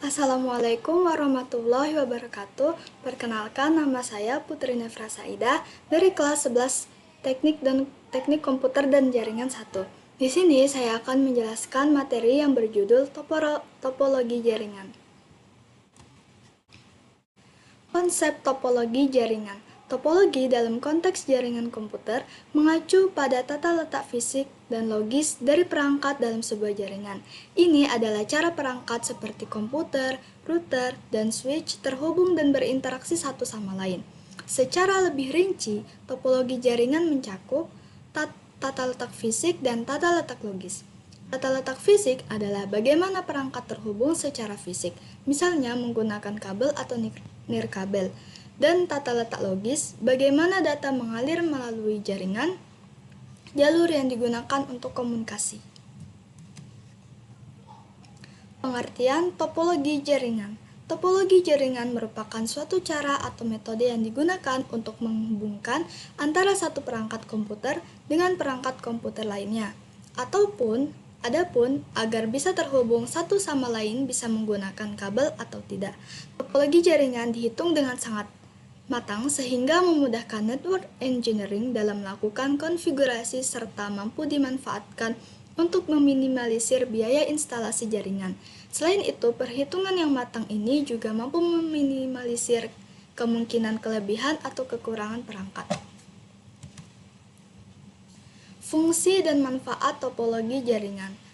Assalamualaikum warahmatullahi wabarakatuh. Perkenalkan, nama saya Putri Nefra Saida dari kelas 11 Teknik Komputer dan Jaringan 1. Di sini saya akan menjelaskan materi yang berjudul Topologi Jaringan. Konsep topologi jaringan. Topologi dalam konteks jaringan komputer mengacu pada tata letak fisik dan logis dari perangkat dalam sebuah jaringan. Ini adalah cara perangkat seperti komputer, router, dan switch terhubung dan berinteraksi satu sama lain. Secara lebih rinci, topologi jaringan mencakup tata letak fisik dan tata letak logis. Tata letak fisik adalah bagaimana perangkat terhubung secara fisik, misalnya menggunakan kabel atau nirkabel. Dan tata letak logis, bagaimana data mengalir melalui jaringan, jalur yang digunakan untuk komunikasi. Pengertian topologi jaringan. Topologi jaringan merupakan suatu cara atau metode yang digunakan untuk menghubungkan antara satu perangkat komputer dengan perangkat komputer lainnya. Adapun, agar bisa terhubung satu sama lain bisa menggunakan kabel atau tidak. Topologi jaringan dihitung dengan sangat matang sehingga memudahkan network engineering dalam melakukan konfigurasi serta mampu dimanfaatkan untuk meminimalisir biaya instalasi jaringan. Selain itu, perhitungan yang matang ini juga mampu meminimalisir kemungkinan kelebihan atau kekurangan perangkat. Fungsi dan manfaat topologi jaringan.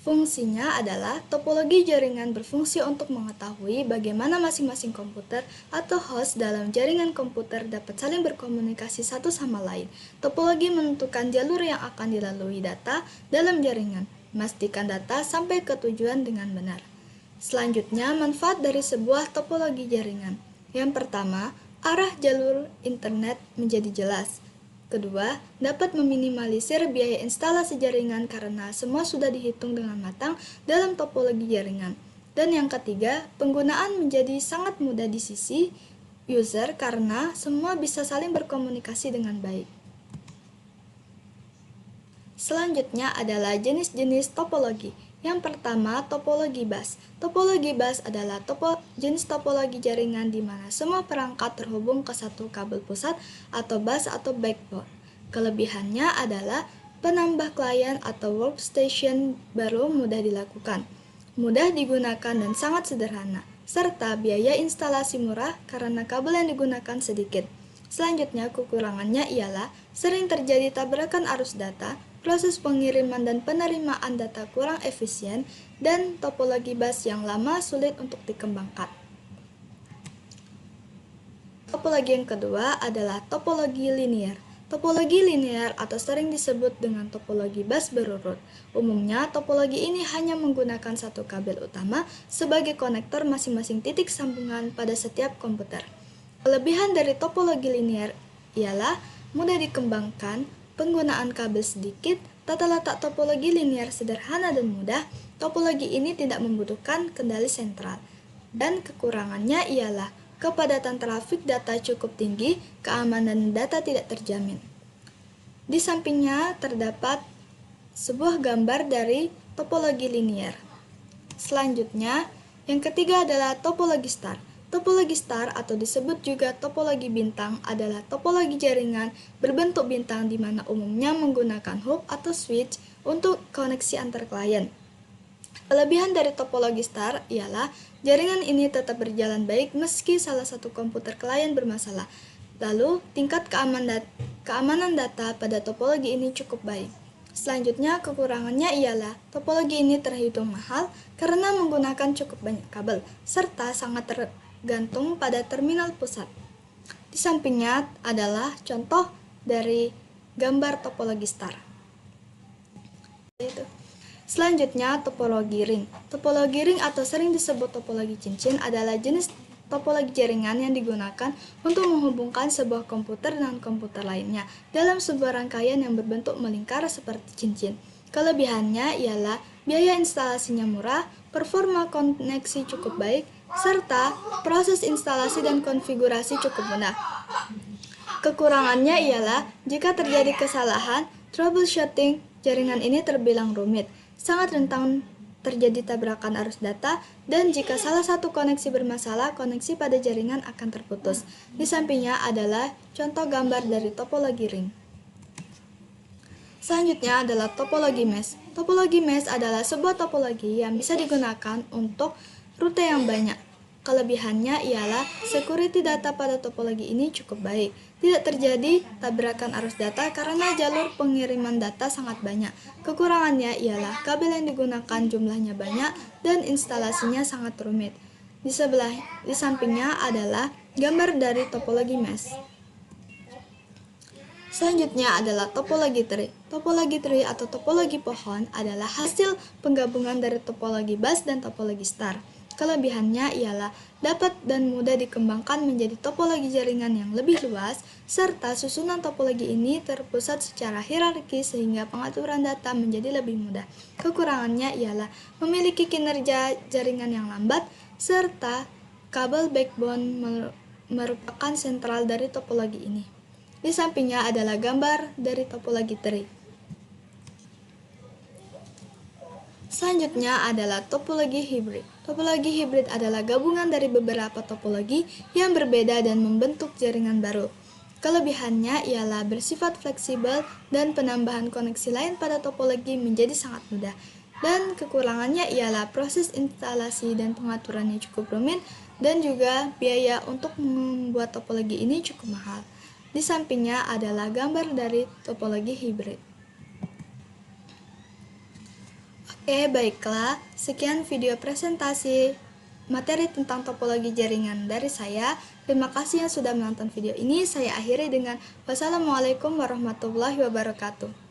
Fungsinya adalah topologi jaringan berfungsi untuk mengetahui bagaimana masing-masing komputer atau host dalam jaringan komputer dapat saling berkomunikasi satu sama lain. Topologi menentukan jalur yang akan dilalui data dalam jaringan, memastikan data sampai ke tujuan dengan benar. Selanjutnya, manfaat dari sebuah topologi jaringan. Yang pertama, arah jalur internet menjadi jelas. Kedua, dapat meminimalisir biaya instalasi jaringan karena semua sudah dihitung dengan matang dalam topologi jaringan. Dan yang ketiga, penggunaan menjadi sangat mudah di sisi user karena semua bisa saling berkomunikasi dengan baik. Selanjutnya adalah jenis-jenis topologi. Yang pertama, topologi bus. Topologi bus adalah jenis topologi jaringan di mana semua perangkat terhubung ke satu kabel pusat atau bus atau backbone. Kelebihannya adalah penambah klien atau workstation baru mudah dilakukan, mudah digunakan dan sangat sederhana, serta biaya instalasi murah karena kabel yang digunakan sedikit. Selanjutnya, kekurangannya ialah sering terjadi tabrakan arus data, proses pengiriman dan penerimaan data kurang efisien, dan topologi bus yang lama sulit untuk dikembangkan. Topologi yang kedua adalah topologi linear. Topologi linear atau sering disebut dengan topologi bus berurut. Umumnya, topologi ini hanya menggunakan satu kabel utama sebagai konektor masing-masing titik sambungan pada setiap komputer. Kelebihan dari topologi linear ialah mudah dikembangkan, penggunaan kabel sedikit, tata letak topologi linear sederhana dan mudah. Topologi ini tidak membutuhkan kendali sentral. Dan kekurangannya ialah kepadatan trafik data cukup tinggi, keamanan data tidak terjamin. Di sampingnya terdapat sebuah gambar dari topologi linear. Selanjutnya, yang ketiga adalah topologi star. Topologi star atau disebut juga topologi bintang adalah topologi jaringan berbentuk bintang di mana umumnya menggunakan hub atau switch untuk koneksi antar klien. Kelebihan dari topologi star ialah jaringan ini tetap berjalan baik meski salah satu komputer klien bermasalah. Lalu, tingkat keamanan data pada topologi ini cukup baik. Selanjutnya, kekurangannya ialah topologi ini terhitung mahal karena menggunakan cukup banyak kabel, serta sangat tergantung pada terminal pusat. Di sampingnya adalah contoh dari gambar topologi star. Selanjutnya, topologi ring. Topologi ring atau sering disebut topologi cincin adalah jenis topologi jaringan yang digunakan untuk menghubungkan sebuah komputer dengan komputer lainnya dalam sebuah rangkaian yang berbentuk melingkar seperti cincin. Kelebihannya ialah biaya instalasinya murah, performa koneksi cukup baik, serta proses instalasi dan konfigurasi cukup mudah. Kekurangannya ialah jika terjadi kesalahan, troubleshooting jaringan ini terbilang rumit, sangat rentan terjadi tabrakan arus data, dan jika salah satu koneksi bermasalah, koneksi pada jaringan akan terputus. Di sampingnya adalah contoh gambar dari topologi ring. Selanjutnya adalah topologi mesh. Topologi mesh adalah sebuah topologi yang bisa digunakan untuk rute yang banyak. Kelebihannya ialah security data pada topologi ini cukup baik. Tidak terjadi tabrakan arus data karena jalur pengiriman data sangat banyak. Kekurangannya ialah kabel yang digunakan jumlahnya banyak dan instalasinya sangat rumit. Di sampingnya adalah gambar dari topologi mesh. Selanjutnya adalah topologi tree. Topologi tree atau topologi pohon adalah hasil penggabungan dari topologi bus dan topologi star. Kelebihannya ialah dapat dan mudah dikembangkan menjadi topologi jaringan yang lebih luas, serta susunan topologi ini terpusat secara hierarkis sehingga pengaturan data menjadi lebih mudah. Kekurangannya ialah memiliki kinerja jaringan yang lambat, serta kabel backbone merupakan sentral dari topologi ini. Di sampingnya adalah gambar dari topologi tree. Selanjutnya adalah topologi hibrid. Topologi hibrid adalah gabungan dari beberapa topologi yang berbeda dan membentuk jaringan baru. Kelebihannya ialah bersifat fleksibel dan penambahan koneksi lain pada topologi menjadi sangat mudah. Dan kekurangannya ialah proses instalasi dan pengaturannya cukup rumit dan juga biaya untuk membuat topologi ini cukup mahal. Di sampingnya adalah gambar dari topologi hibrid. Oke, baiklah. Sekian video presentasi materi tentang topologi jaringan dari saya. Terima kasih yang sudah menonton video ini. Saya akhiri dengan wassalamualaikum warahmatullahi wabarakatuh.